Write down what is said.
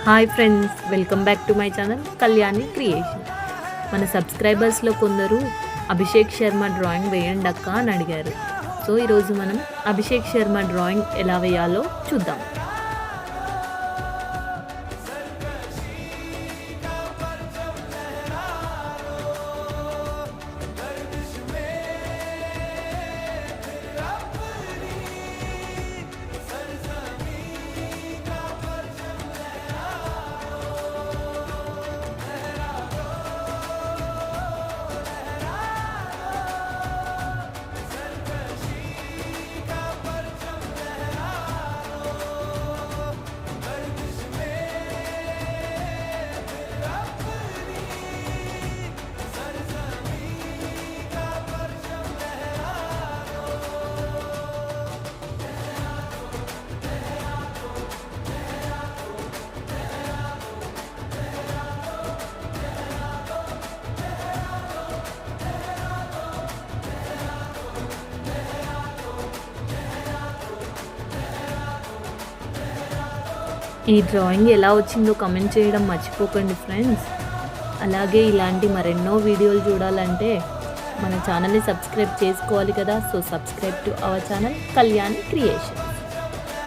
Hi friends, welcome back to my channel Kalyani creation. మన సబ్స్క్రైబర్స్లో కొందరు Abhishek Sharma drawing వేయండి అక్క అని అడిగారు. సో ఈరోజు మనం అభిషేక్ శర్మ డ్రాయింగ్ ఎలా వేయాలో చూద్దాం. ఈ డ్రాయింగ్ ఎలా వచ్చిందో కమెంట్ చేయడం మర్చిపోకండి ఫ్రెండ్స్. అలాగే ఇలాంటి మరెన్నో వీడియోలు చూడాలంటే మన ఛానల్ని సబ్స్క్రైబ్ చేసుకోవాలి కదా. So subscribe to our channel Kalyani creation.